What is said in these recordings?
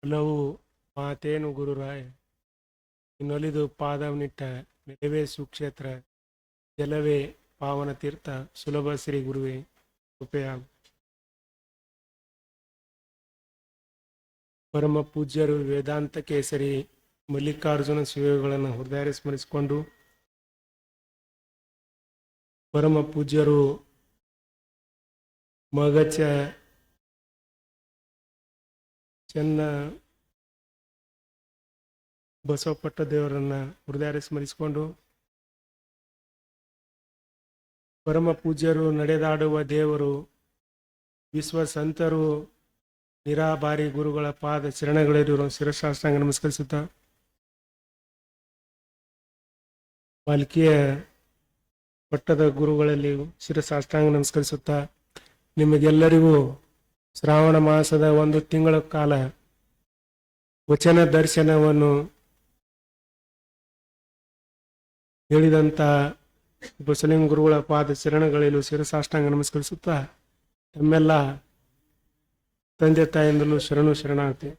ಒಲವು ಮಾತೇನು ಗುರುರಾಯ ಇನ್ನೊಲಿದು ಪಾದವನಿಟ್ಟ ನೆಲವೇ ಸುಕ್ಷೇತ್ರ ಜಲವೇ ಪಾವನ ತೀರ್ಥ ಸುಲಭ ಶ್ರೀ ಗುರುವೇ ಕೃಪೆಯ ಪರಮ ಪೂಜ್ಯರು ವೇದಾಂತ ಕೇಸರಿ ಮಲ್ಲಿಕಾರ್ಜುನ ಶಿವಗಳನ್ನು ಹೃದಯ ಸ್ಮರಿಸಿಕೊಂಡು ಪರಮ ಪೂಜ್ಯರು ಮಗಚ ಚೆನ್ನ ಬಸವಪಟ್ಟ ದೇವರನ್ನ ಹೃದಯ ಸ್ಮರಿಸಿಕೊಂಡು ಪರಮ ಪೂಜ್ಯರು ನಡೆದಾಡುವ ದೇವರು ವಿಶ್ವ ಸಂತರು ನಿರಾಭಾರಿ ಗುರುಗಳ ಪಾದ ಚರಣಗಳಿರುವ ಶಿರಶಾಸ್ತ್ರಾಂಗ ನಮಸ್ಕರಿಸುತ್ತಾ ಪಾಲಿಕೆಯ ಪಟ್ಟದ ಗುರುಗಳಲ್ಲಿ ಶಿರಶಾಸ್ತ್ರಾಂಗ ನಮಸ್ಕರಿಸುತ್ತಾ ನಿಮಗೆಲ್ಲರಿಗೂ ಶ್ರಾವಣ ಮಾಸದ ಒಂದು ತಿಂಗಳ ಕಾಲ ವಚನ ದರ್ಶನವನ್ನು ಹೇಳಿದಂತ ಬಸಲಿಂಗ ಗುರುಗಳ ಪಾದ ಚರಣಗಳಲ್ಲೂ ಶಿರಸಾಷ್ಟಾಂಗ ನಮಸ್ಕರಿಸುತ್ತಾ ತಮ್ಮೆಲ್ಲ ತಂದೆ ತಾಯಿಂದಲೂ ಶರಣಾರ್ಥಿ.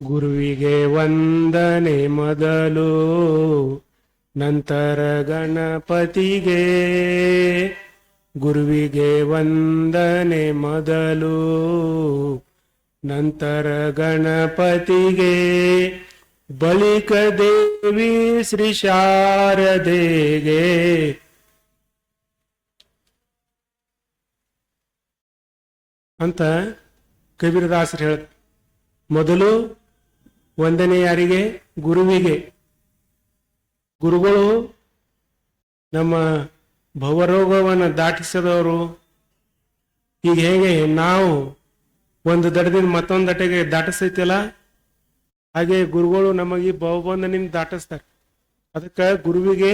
ಗುರುವಿಗೆ ವಂದನೆ ಮೊದಲು ನಂತರ ಗಣಪತಿಗೆ, ಗುರುವಿಗೆ ವಂದನೆ ಮೊದಲು ನಂತರ ಗಣಪತಿಗೆ, ಬಳಿಕ ದೇವಿ ಶ್ರೀ ಶಾರದೆಗೆ. ಅಂತ ಕಬೀರದಾಸರು ಹೇಳ ಮೊದಲು ವಂದನೆ ಯಾರಿಗೆ? ಗುರುವಿಗೆ. ಗುರುಗಳು ನಮ್ಮ ಭವರೋಗವನ್ನು ದಾಟಿಸಿದವರು. ಈಗ ಹೇಗೆ ನಾವು ಒಂದು ದಡದಿಂದ ಮತ್ತೊಂದು ದಟೆಗೆ ದಾಟಿಸ್ತೈತಿಲ್ಲ, ಹಾಗೆ ಗುರುಗಳು ನಮಗೆ ಭವಬಂಧನಿಂದ ದಾಟಿಸ್ತಾರೆ. ಅದಕ್ಕೆ ಗುರುವಿಗೆ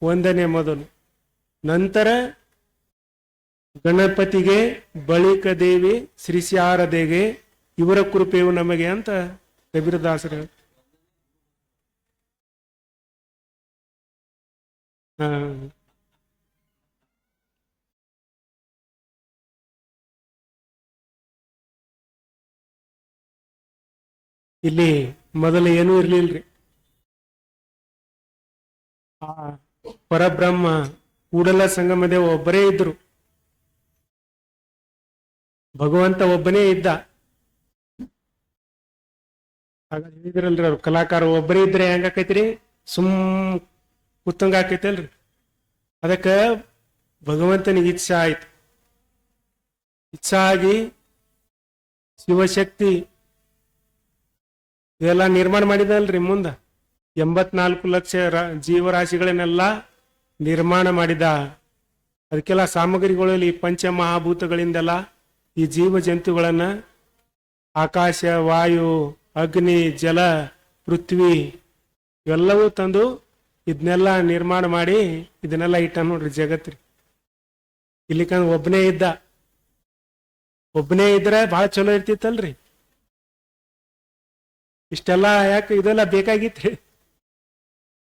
ವಂದನೆ ಮೊದಲು, ನಂತರ ಗಣಪತಿಗೆ, ಬಳಿಕ ದೇವಿ ಶ್ರೀ ಶಾರದೆಗೆ, ಇವರ ಕೃಪೆಯು ನಮಗೆ ಅಂತ ಕಬೀರದಾಸರು. ಇಲ್ಲಿ ಮೊದಲು ಏನೂ ಇರ್ಲಿಲ್ರಿ. ಆ ಪರಬ್ರಹ್ಮ ಕೂಡಲ ಸಂಗಮದೇವ ಒಬ್ಬರೇ ಇದ್ರು, ಭಗವಂತ ಒಬ್ಬನೇ ಇದ್ದ. ಹಾಗ ಹೇಳಿದ್ರಲ್ರಿ ಅವ್ರು ಕಲಾಕಾರ ಒಬ್ಬರೇ ಇದ್ರೆ ಹೆಂಗಾಕೈತ್ರಿ, ಕುತ್ತಂಗ ಆಕೈತಲ್ರಿ. ಅದಕ್ಕ ಭಗವಂತನಿಗೆ ಇಚ್ಛಾ ಆಯ್ತು. ಇಚ್ಛಾ ಆಗಿ ಶಿವಶಕ್ತಿ ಇದೆಲ್ಲ ನಿರ್ಮಾಣ ಮಾಡಿದಲ್ರಿ. ಮುಂದ 84 ಲಕ್ಷ ಜೀವರಾಶಿಗಳನ್ನೆಲ್ಲ ನಿರ್ಮಾಣ ಮಾಡಿದ. ಅದಕ್ಕೆಲ್ಲ ಸಾಮಗ್ರಿಗಳಲ್ಲಿ ಪಂಚಮಹಾಭೂತಗಳಿಂದೆಲ್ಲ ಈ ಜೀವ ಜಂತುಗಳನ್ನ ಆಕಾಶ, ವಾಯು, ಅಗ್ನಿ, ಜಲ, ಪೃಥ್ವಿ ಇವೆಲ್ಲವೂ ತಂದು ಇದನ್ನೆಲ್ಲ ನಿರ್ಮಾಣ ಮಾಡಿ ಇದನ್ನೆಲ್ಲ ಇಟ್ಟ ನೋಡ್ರಿ ಜಗತ್ರಿ. ಇಲ್ಲಿಕಂದ್ರೆ ಒಬ್ಬನೇ ಇದ್ದ. ಒಬ್ಬನೇ ಇದ್ರೆ ಬಹಳ ಚಲೋ ಇರ್ತಿತ್ತಲ್ರಿ. ಇಷ್ಟೆಲ್ಲ ಯಾಕೆ ಇದೆಲ್ಲ ಬೇಕಾಗಿತ್ರಿ.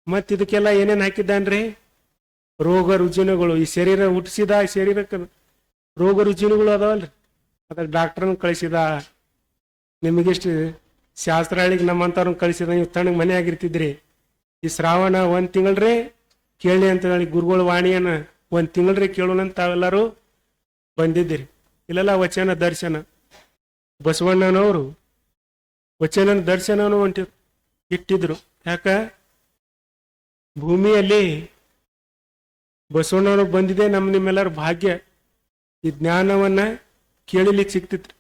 ಮತ್ ಇದಕ್ಕೆಲ್ಲ ಏನೇನ್ ಹಾಕಿದ್ದಾನ್ರಿ? ರೋಗ ರುಜಿನಗಳು. ಈ ಶರೀರ ಹುಟ್ಟಿಸಿದ ಶರೀರಕ್ಕೆ ರೋಗ ರುಜಿನಗಳು ಅದಾವಲ್ರಿ, ಅದಕ್ಕೆ ಡಾಕ್ಟರ್ನ ಕಳಿಸಿದ. ನಿಮಗಿಷ್ಟು ಶಾಸ್ತ್ರಗಳಿಗೆ ನಮ್ಮಂತವ್ರನ್ನ ಕಳಿಸಿದ, ನೀವು ತಣ್ಣಗೆ ಮನೆ ಆಗಿರ್ತಿದ್ರಿ. ಈ ಶ್ರಾವಣ 1 ತಿಂಗಳ್ರಿ ಕೇಳಿ ಅಂತ ಹೇಳಿ ಗುರುಗಳ ವಾಣಿಯನ್ನ 1 ತಿಂಗಳ್ರಿ ಕೇಳೋಣಂತ ತಾವೆಲ್ಲರೂ ಬಂದಿದ್ದೀರಿ. ಇಲ್ಲೆಲ್ಲ ವಚನ ದರ್ಶನ ಬಸವಣ್ಣನವರು ವಚನ ದರ್ಶನವನ್ನು ಇಟ್ಟಿದ್ರು. ಯಾಕ? ಭೂಮಿಯಲ್ಲಿ ಬಸವಣ್ಣವರು ಬಂದಿದೆ ನಿಮ್ಮೆಲ್ಲರ ಭಾಗ್ಯ. ಈ ಜ್ಞಾನವನ್ನ ಕೇಳಲಿಕ್ಕೆ ಸಿಕ್ತಿತ್ತು.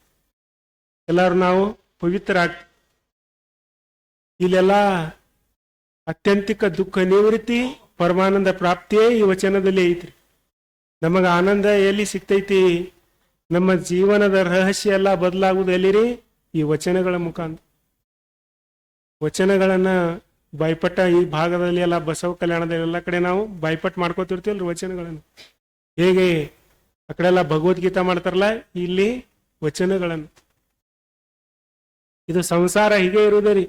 ಎಲ್ಲರೂ ನಾವು ಪವಿತ್ರ ಆಗ್ತೀವಿ. ಇಲ್ಲೆಲ್ಲ ಅತ್ಯಂತಿಕ ದುಃಖ ನಿವೃತ್ತಿ, ಪರಮಾನಂದ ಪ್ರಾಪ್ತಿಯೇ ಈ ವಚನದಲ್ಲಿ ಐತ್ರಿ. ನಮಗ ಆನಂದ ಎಲ್ಲಿ ಸಿಗ್ತೈತಿ? ನಮ್ಮ ಜೀವನದ ರಹಸ್ಯ ಎಲ್ಲ ಬದಲಾಗುವುದು ಎಲ್ಲಿರಿ? ಈ ವಚನಗಳ ಮುಖಾಂತರ. ವಚನಗಳನ್ನ ಬಾಯ್ಪಟ್ಟ ಈ ಭಾಗದಲ್ಲಿ ಎಲ್ಲ ಬಸವ ಕಲ್ಯಾಣದ ಎಲ್ಲ ಕಡೆ ನಾವು ಬಾಯ್ಪಟ್ ಮಾಡ್ಕೋತಿರ್ತೀವಲ್ರಿ ವಚನಗಳನ್ನು. ಹೇಗೆ ಆ ಕಡೆ ಎಲ್ಲ ಭಗವದ್ಗೀತಾ ಮಾಡ್ತಾರಲ್ಲ, ಇಲ್ಲಿ ವಚನಗಳನ್ನು. ಇದು ಸಂಸಾರ ಹೀಗೆ ಇರುವುದರಿ.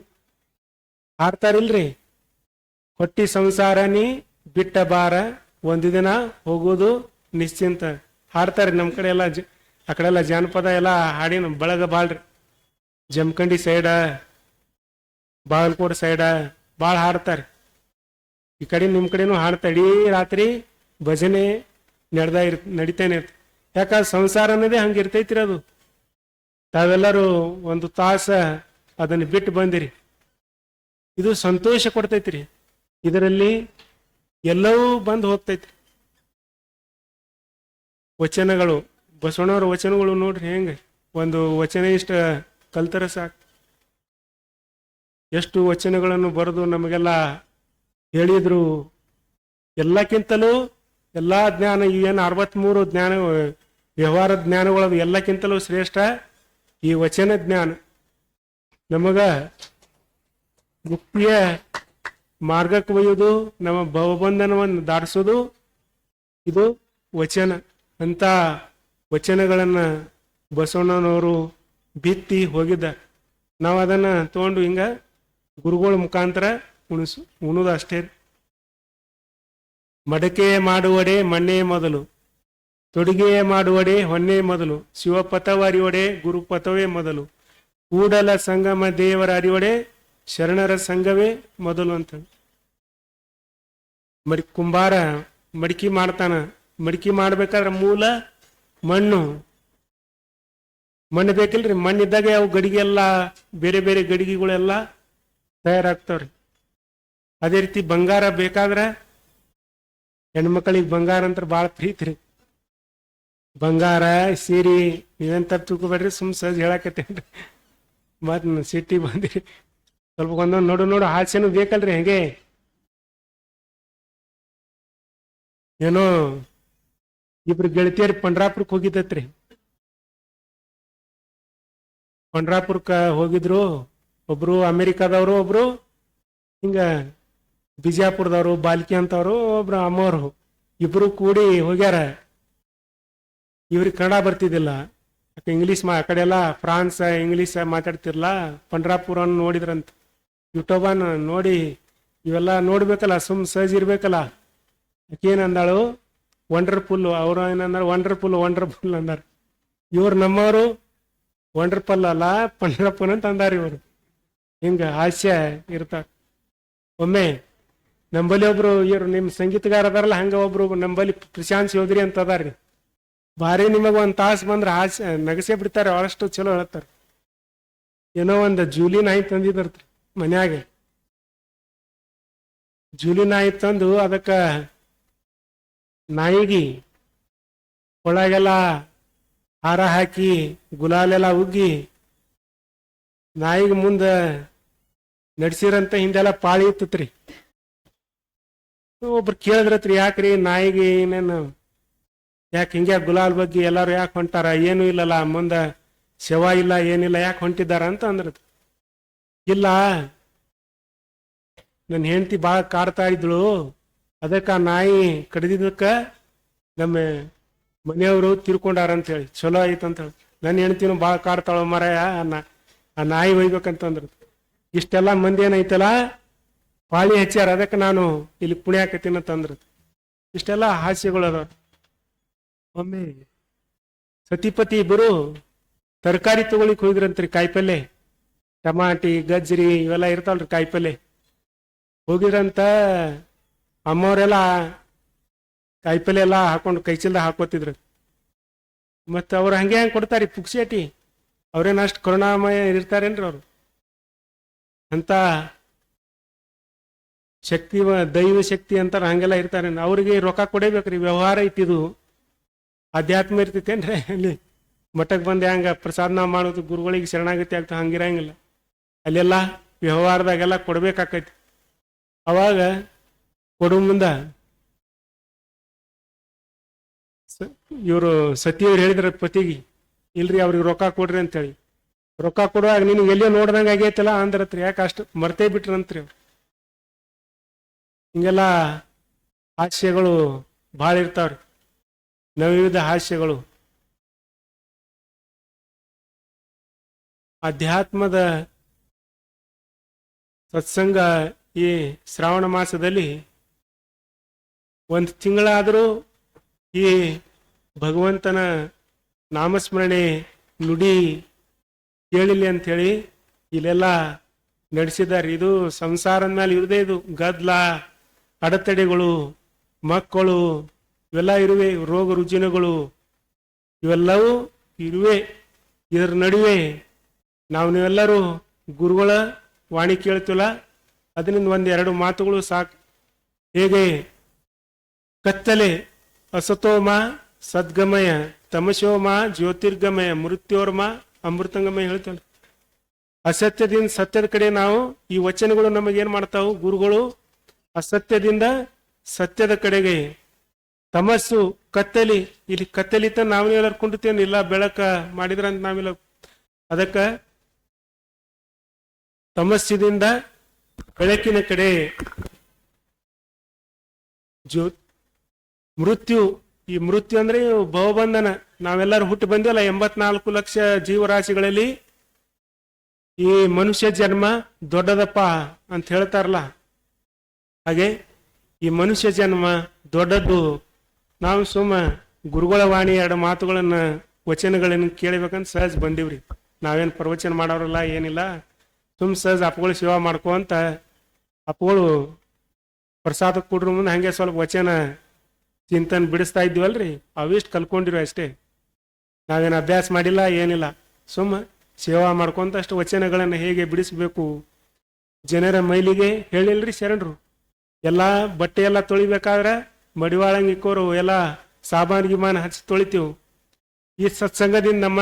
ಹಾಡ್ತಾರಿಲ್ರಿ, ಹೊಟ್ಟಿ ಸಂಸಾರ ನೀ ಬಿಟ್ಟ ಬಾರ, ಒಂದು ದಿನ ಹೋಗೋದು ನಿಶ್ಚಿಂತ. ಹಾಡ್ತಾರೆ ನಮ್ಮ ಕಡೆ ಎಲ್ಲ ಆ ಕಡೆ ಎಲ್ಲ ಜಾನಪದ ಎಲ್ಲ ಹಾಡಿನ ಬಳಗ ಬಾಳ್ರಿ. ಜಮಖಂಡಿ ಸೈಡ, ಬಾಗಲಕೋಟೆ ಸೈಡ ಭಾಳ ಹಾಡ್ತಾರೆ. ಈ ಕಡೆ ನಿಮ್ಮ ಕಡೆನೂ ಹಾಡ್ತಾ ಇಡೀ ರಾತ್ರಿ ಭಜನೆ ನಡಿತಾನೆ ಇರ್ತದೆ. ಯಾಕಂದ್ರೆ ಸಂಸಾರ ಅನ್ನೋದೇ ಹಂಗೆ ಇರ್ತೈತ್ರಿ. ಅದು ತಾವೆಲ್ಲರೂ ಒಂದು ತಾಸ ಅದನ್ನು ಬಿಟ್ಟು ಬಂದಿರಿ. ಇದು ಸಂತೋಷ ಕೊಡ್ತೈತ್ರಿ. ಇದರಲ್ಲಿ ಎಲ್ಲವೂ ಬಂದು ಹೋಗ್ತೈತ್ರಿ. ವಚನಗಳು, ಬಸವಣ್ಣವ್ರ ವಚನಗಳು ನೋಡ್ರಿ ಹೆಂಗೆ. ಒಂದು ವಚನ ಇಷ್ಟ ಕಲ್ತರ ಸಾಕು. ಎಷ್ಟು ವಚನಗಳನ್ನು ಬರೆದು ನಮಗೆಲ್ಲ ಹೇಳಿದ್ರು. ಎಲ್ಲಕ್ಕಿಂತಲೂ ಎಲ್ಲ ಜ್ಞಾನ, ಏನು 63 ಜ್ಞಾನ ವ್ಯವಹಾರ ಜ್ಞಾನಗಳು ಎಲ್ಲಕ್ಕಿಂತಲೂ ಶ್ರೇಷ್ಠ ಈ ವಚನ ಜ್ಞಾನ. ನಮಗ ಮುಕ್ತಿಯ ಮಾರ್ಗಕ್ಕೆ ಒಯ್ಯೋದು, ನಮ್ಮ ಭವಬಂಧನವನ್ನು ದಾಟಿಸೋದು ಇದು ವಚನ. ಅಂತ ವಚನಗಳನ್ನು ಬಸವಣ್ಣನವರು ಬಿತ್ತಿ ಹೋಗಿದ್ದಾರೆ. ನಾವು ಅದನ್ನು ತಗೊಂಡು ಹಿಂಗ ಗುರುಗಳ ಮುಖಾಂತರ ಉಣುದು ಅಷ್ಟೇ. ಮಡಕೆ ಮಾಡುವಡೆ ಮಣ್ಣೆ ಮೊದಲು, ತೊಡಿಗೆ ಮಾಡುವಡೆ ಹೊನ್ನೆ ಮೊದಲು, ಶಿವಪಥವರಿವಡೆ ಗುರುಪಥವೇ ಮೊದಲು, ಕೂಡಲ ಸಂಗಮ ದೇವರ ಅರಿವಡೆ ಶರಣರ ಸಂಘವೇ ಮೊದಲು ಅಂತ. ಕುಂಬಾರ ಮಡಿಕೆ ಮಾಡ್ತಾನ. ಮಡಿಕೆ ಮಾಡ್ಬೇಕಾದ್ರೆ ಮೂಲ ಮಣ್ಣು ಬೇಕಿಲ್ರಿ. ಮಣ್ಣಿದ್ದಾಗ ಅವು ಗಡಿಗೆಲ್ಲ ಬೇರೆ ಬೇರೆ ಗಡಿಗೆಗಳೆಲ್ಲ ತಯಾರಾಗ್ತಾವ್ರಿ. ಅದೇ ರೀತಿ ಬಂಗಾರ ಬೇಕಾದ್ರೆ ಹೆಣ್ಮಕ್ಳಿಗೆ ಬಂಗಾರ ಅಂತ ಭಾಳ ಪ್ರೀತಿ ರೀ. ಬಂಗಾರ ಸೀರೆ ನೀವೇನ್ ತಪ್ಪು ತಿಳ್ಕೊಬೇಡ್ರಿ, ಸಹಜ ಹೇಳಕತ್ತೇನ್ರಿ. ಮತ್ ಸಿಟ್ಟಿ ಬಂದಿರಿ. ಸ್ವಲ್ಪ ಒಂದೊಂದು ನೋಡು ಹಾಸ್ಯನೂ ಬೇಕಲ್ರಿ. ಹೆಂಗೆ ಏನೋ ಇಬ್ರು ಗೆಳತಿಯರು ಪಂಡ್ರಾಪುರಕ್ಕೆ ಹೋಗಿದ್ದತ್ರಿ. ಪಂಡ್ರಾಪುರಕ್ಕೆ ಹೋಗಿದ್ರು. ಒಬ್ರು ಅಮೆರಿಕಾದವರು, ಒಬ್ರು ಹಿಂಗ ಬಿಜಾಪುರದವರು, ಬಾಲ್ಕಿ ಅಂತವ್ರು, ಒಬ್ರು ಅಮ್ಮವ್ರು. ಇಬ್ರು ಕೂಡಿ ಹೋಗ್ಯಾರ. ಇವ್ರಿಗೆ ಕನ್ನಡ ಬರ್ತಿದ್ದಿಲ್ಲ. ಇಂಗ್ಲೀಷ್ ಆ ಕಡೆ ಎಲ್ಲ ಫ್ರಾನ್ಸ್ ಇಂಗ್ಲೀಷ್ ಮಾತಾಡ್ತಿರ್ಲ. ಪಂಡ್ರಾಪುರ ನೋಡಿದ್ರಂತ. ಯೂಟ್ಯೂಬನ್ ನೋಡಿ ಇವೆಲ್ಲ ನೋಡ್ಬೇಕಲ್ಲ, ಸಹಜ ಇರ್ಬೇಕಲ್ಲ. ಏನಂದಾಳು, ವಂಡರ್ಫುಲ್. ಅವರು ಏನಂದಾರ, ವಂಡರ್ಫುಲ್ ಅಂದಾರ. ಇವ್ರು ನಮ್ಮವರು ವಂಡರ್ಫುಲ್ ಅಲ್ಲ ಪಂಡ್ರಾಪುರ ಅಂತ ಅಂದಾರ ಇವರು. ಹಿಂಗ ಹಾಸ್ಯ ಇರ್ತಾರ. ಒಮ್ಮೆ ನಂಬಲ್ಲಿ ಒಬ್ರು ಇವ್ರು ನಿಮ್ಮ ಸಂಗೀತಗಾರ ಅದಾರಲ್ಲ, ಹಂಗ ಒಬ್ರು ನಂಬಲ್ಲಿ ಪ್ರಶಾಂತ್ ಚೌಧರಿ ಅಂತ ಅದಾರ್ರಿ. ಭಾರಿ ನಿಮಗ ಒಂದ್ ತಾಸು ಬಂದ್ರೆ ಹಾಸ್ಯ ನಗಸೇ ಬಿಡ್ತಾರೆ. ಅಷ್ಟು ಚಲೋ ಹೇಳ್ತಾರೆ. ಏನೋ ಒಂದು ಜೂಲಿ ನಾಯಿ ತಂದಿದ್ರತ್ರಿ ಮನ್ಯಾಗ. ಜೂಲಿ ನಾಯಿ ತಂದು ಅದಕ್ಕ ನಾಯಿಗಿ ಒಳಗೆಲ್ಲ ಹಾರ ಹಾಕಿ ಗುಲಾಲೆಲ್ಲ ಉಗ್ಗಿ ನಾಯಿಗೆ ಮುಂದ ನಡ್ಸಿರಂತ ಹಿಂದೆಲ್ಲ ಪಾಳಿ ಇತ್ತತ್ರಿ. ಒಬ್ರು ಕೇಳಿದ್ರತ್ರಿ, ಯಾಕ್ರಿ ನಾಯಿಗೆ ಏನೇನು ಯಾಕೆ ಹಿಂಗೆ ಗುಲಾಲ್ ಬಗ್ಗೆ ಎಲ್ಲಾರು ಯಾಕೆ ಹೊಂಟಾರ, ಏನು ಇಲ್ಲಲ್ಲ, ಮುಂದ ಶವ ಇಲ್ಲ ಏನಿಲ್ಲ, ಯಾಕೆ ಹೊಂಟಿದಾರ ಅಂತ ಅಂದ್ರತ್. ಇಲ್ಲ, ನನ್ನ ಹೆಂಡತಿ ಭಾಳ ಕಾಡ್ತಾ ಇದ್ಳು, ಅದಕ್ಕೆ ಆ ನಾಯಿ ಕಡಿದಿದ್ದಕ್ಕ ನಮ್ಮ ಮನೆಯವರು ತೀರ್ಕೊಂಡಾರ ಅಂತ ಹೇಳಿ. ಚಲೋ ಆಯ್ತು ಅಂತ ಹೇಳಿ. ನನ್ನ ಹೆಂಡತಿನೂ ಭಾಳ ಕಾಡ್ತಾಳ ಮರಯ, ಆ ನಾಯಿ ಒಯ್ಬೇಕಂತಂದ್ರ. ಇಷ್ಟೆಲ್ಲ ಮಂದಿ ಏನೈತಲ್ಲ ಪಾಳಿ ಹಚ್ಚಾರ, ಅದಕ್ಕೆ ನಾನು ಇಲ್ಲಿ ಪುಣ್ಯಾಕತ್ತೀನಂತಂದ್ರ. ಇಷ್ಟೆಲ್ಲ ಹಾಸ್ಯಗಳು ಅದಾವ. ಒಮ್ಮೆ ಸತಿಪತಿ ಇಬ್ಬರು ತರಕಾರಿ ತಗೊಳಿಕ್ ಹೋಗಿದ್ರಂತ್ರಿ. ಕಾಯಿಪಲ್ಲೆ, ಟಮಾಟಿ, ಗಜ್ರಿ ಇವೆಲ್ಲ ಇರ್ತಾವಲ್ರಿ ಕಾಯಿಪಲ್ಲೆ. ಹೋಗಿದ್ರಂತ. ಅಮ್ಮವರೆಲ್ಲ ಕಾಯಿಪಲ್ಲೆ ಎಲ್ಲ ಹಾಕೊಂಡು ಕೈಚಲ್ದ ಹಾಕೋತಿದ್ರು. ಮತ್ತೆ ಅವ್ರು ಹಂಗೆ ಕೊಡ್ತಾರಿ ಪುಕ್ಸೇಟಿ. ಅವ್ರೇನ ಅಷ್ಟು ಕರುಣಾಮಯ ಇರ್ತಾರೇನ್ರಿ ಅವ್ರು. ಅಂತ ಶಕ್ತಿ, ದೈವ ಶಕ್ತಿ ಅಂತಾರ, ಹಂಗೆಲ್ಲ ಇರ್ತಾರೆ. ಅವ್ರಿಗೆ ರೊಕ್ಕ ಕೊಡೇಬೇಕ್ರಿ. ವ್ಯವಹಾರ ಇಟ್ಟಿದು ಅಧ್ಯಾತ್ಮ ಇರ್ತೈತೇನ್ರಿ. ಅಲ್ಲಿ ಮಠಕ್ಕೆ ಬಂದು ಹೆಂಗ ಪ್ರಸಾದನ ಮಾಡೋದು, ಗುರುಗಳಿಗೆ ಶರಣಾಗತಿ ಆಗ್ತಾ ಹಂಗಿರಂಗಿಲ್ಲ. ಅಲ್ಲೆಲ್ಲ ವ್ಯವಹಾರದಾಗೆಲ್ಲ ಕೊಡ್ಬೇಕಾಕೈತಿ. ಅವಾಗ ಕೊಡು ಮುಂದ ಇವರು ಸತಿಯವ್ರು ಹೇಳಿದ್ರ ಪತಿಗೆ, ಇಲ್ರಿ ಅವ್ರಿಗೆ ರೊಕ್ಕ ಕೊಡ್ರಿ ಅಂತೇಳಿ. ರೊಕ್ಕ ಕೊಡುವಾಗ ನಿನಗೆ ಎಲ್ಲೋ ನೋಡ್ದಂಗೆ ಆಗೈತಲ್ಲ ಅಂದ್ರತ್ರಿ. ಯಾಕೆ ಅಷ್ಟು ಮರ್ತೇ ಬಿಟ್ರಂತ್ರಿ ಅವ್ರು. ಹಿಂಗೆಲ್ಲ ಹಾಸ್ಯಗಳು ಭಾಳ ಇರ್ತಾವ್ರಿ, ನವವಿಧ ಹಾಸ್ಯಗಳು. ಅಧ್ಯಾತ್ಮದ ಸತ್ಸಂಗ ಈ ಶ್ರಾವಣ ಮಾಸದಲ್ಲಿ ಒಂದು ತಿಂಗಳಾದರೂ ಈ ಭಗವಂತನ ನಾಮಸ್ಮರಣೆ ನುಡಿ ಕೇಳಿಲಿ ಅಂಥೇಳಿ ಇಲ್ಲೆಲ್ಲ ನಡೆಸಿದ್ದಾರೆ. ಇದು ಸಂಸಾರದ ಮೇಲೆ ಇರುದೇ, ಇದು ಗದ್ಲ, ಅಡೆತಡೆಗಳು, ಮಕ್ಕಳು ಇವೆಲ್ಲ ಇರುವೆ, ರೋಗ ರುಜಿನಗಳು ಇವೆಲ್ಲವೂ ಇರುವೆ. ಇದರ ನಡುವೆ ನೀವೆಲ್ಲರೂ ಗುರುಗಳ ವಾಣಿ ಕೇಳ್ತಿಲ್ಲ, ಅದರಿಂದ ಒಂದೆರಡು ಮಾತುಗಳು ಸಾಕು. ಹೇಗೆ ಕತ್ತಲೆ ಅಸತೋಮ ಸದ್ಗಮಯ, ತಮಸೋಮ ಜ್ಯೋತಿರ್ಗಮಯ, ಮೃತ್ಯೋರ್ಮ ಅಮೃತಂಗಮಯ ಹೇಳ್ತೇವೆ. ಅಸತ್ಯದಿಂದ ಸತ್ಯದ ಕಡೆ ನಾವು ಈ ವಚನಗಳು ನಮಗೇನ್ ಮಾಡ್ತಾವು, ಗುರುಗಳು ಅಸತ್ಯದಿಂದ ಸತ್ಯದ ಕಡೆಗೆ. ತಮಸ್ಸು ಕತ್ತಲಿ, ಇಲ್ಲಿ ಕತ್ತಲಿತ ನಾವೆಲ್ಲ ಕೊಂಡಿರ್ತೇನೆ, ಇಲ್ಲ ಬೆಳಕ ಮಾಡಿದ್ರಂತ ನಾವೆಲ್ಲ. ಅದಕ್ಕ ತಮಸ್ಸಿನಿಂದ ಬೆಳಕಿನ ಕಡೆ. ಮೃತ್ಯು, ಈ ಮೃತ್ಯು ಅಂದ್ರೆ ಭವಬಂಧನ. ನಾವೆಲ್ಲರೂ ಹುಟ್ಟು ಬಂದಿವಲ್ಲ, 84 ಲಕ್ಷ ಜೀವರಾಶಿಗಳಲ್ಲಿ ಈ ಮನುಷ್ಯ ಜನ್ಮ ದೊಡ್ಡದಪ್ಪ ಅಂತ ಹೇಳ್ತಾರಲ್ಲ, ಹಾಗೆ ಈ ಮನುಷ್ಯ ಜನ್ಮ ದೊಡ್ಡದ್ದು. ನಾವು ಸುಮ್ಮ ಗುರುಗಳ ವಾಣಿ ಎರಡು ಮಾತುಗಳನ್ನ ವಚನಗಳನ್ನ ಕೇಳಬೇಕಂತ ಸಹಜ ಬಂದಿವ್ರಿ. ನಾವೇನು ಪ್ರವಚನ ಮಾಡೋರಲ್ಲ, ಏನಿಲ್ಲ, ಸಹಜ ಅಪ್ಪಗಳು ಸೇವಾ ಮಾಡ್ಕೊಂತ ಅಪ್ಪಗಳು ಪ್ರಸಾದ ಕೊಡ್ರ ಮುಂದೆ ಹಂಗೆ ಸ್ವಲ್ಪ ವಚನ ಚಿಂತನೆ ಬಿಡಿಸ್ತಾ ಇದ್ವಲ್ರಿ, ಅವಿಷ್ಟು ಕಲ್ಕೊಂಡಿರೋ ಅಷ್ಟೇ. ನಾವೇನು ಅಭ್ಯಾಸ ಮಾಡಿಲ್ಲ, ಏನಿಲ್ಲ, ಸುಮ್ಮ ಸೇವಾ ಮಾಡ್ಕೊಂತ ಅಷ್ಟು ವಚನಗಳನ್ನು ಹೇಗೆ ಬಿಡಿಸ್ಬೇಕು ಜನರ ಮೈಲಿಗೆ ಹೇಳಿಲ್ರಿ ಶರಣರು. ಎಲ್ಲ ಬಟ್ಟೆ ಎಲ್ಲ ತೊಳಿಬೇಕಾದ್ರೆ ಮಡಿವಾಳಂಗ್ ಇಕ್ಕೋರು ಎಲ್ಲ ಸಾಬಾನ್ ಗಿಮಾನ್ ಹಚ್ಚಿ ತೊಳಿತೀವಿ. ಈ ಸತ್ಸಂಗದಿಂದ ನಮ್ಮ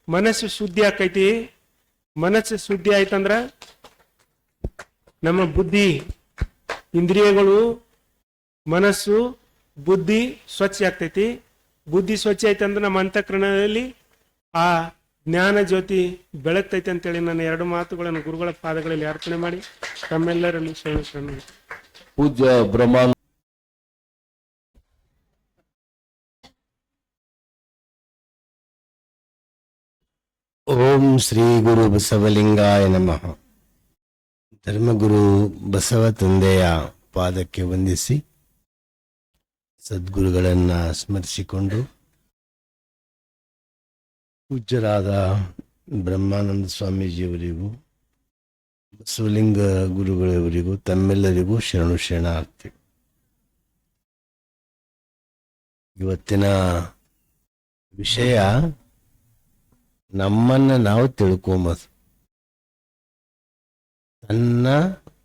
ಮನಸ್ಸು ಶುದ್ಧಿ ಆಕೈತಿ. ಮನಸ್ಸು ಶುದ್ಧಿ ಆಯ್ತಂದ್ರ ನಮ್ಮ ಬುದ್ಧಿ, ಇಂದ್ರಿಯಗಳು, ಮನಸ್ಸು, ಬುದ್ಧಿ ಸ್ವಚ್ಛ ಆಗ್ತೈತಿ. ಬುದ್ಧಿ ಸ್ವಚ್ಛ ಆಯ್ತಂದ್ರೆ ನಮ್ಮ ಅಂತಃಕರಣದಲ್ಲಿ ಆ ಜ್ಞಾನ ಜ್ಯೋತಿ ಬೆಳಗ್ತೈತೆ ಅಂತೇಳಿ ನನ್ನ ಎರಡು ಮಾತುಗಳನ್ನು ಗುರುಗಳ ಪಾದಗಳಲ್ಲಿ ಅರ್ಪಣೆ ಮಾಡಿ ತಮ್ಮೆಲ್ಲರಲ್ಲಿ ಶರಣ. ಪೂಜ್ಯ ಬ್ರಹ್ಮ ಓಂ ಶ್ರೀ ಗುರು ಬಸವಲಿಂಗಾಯ ನಮಃ. ಧರ್ಮಗುರು ಬಸವ ತಂದೆಯ ಪಾದಕ್ಕೆ ವಂದಿಸಿ ಸದ್ಗುರುಗಳನ್ನ ಸ್ಮರಿಸಿಕೊಂಡು ಪೂಜ್ಯರಾದ ಬ್ರಹ್ಮಾನಂದ ಸ್ವಾಮೀಜಿಯವರಿಗೂ ಬಸವಲಿಂಗ ಗುರುಗಳವರಿಗೂ ತಮ್ಮೆಲ್ಲರಿಗೂ ಶರಣು ಶರಣಾರ್ಥಿ. ಇವತ್ತಿನ ವಿಷಯ ನಮ್ಮನ್ನ ನಾವು ತಿಳ್ಕೊಂಬೋದು, ತನ್ನ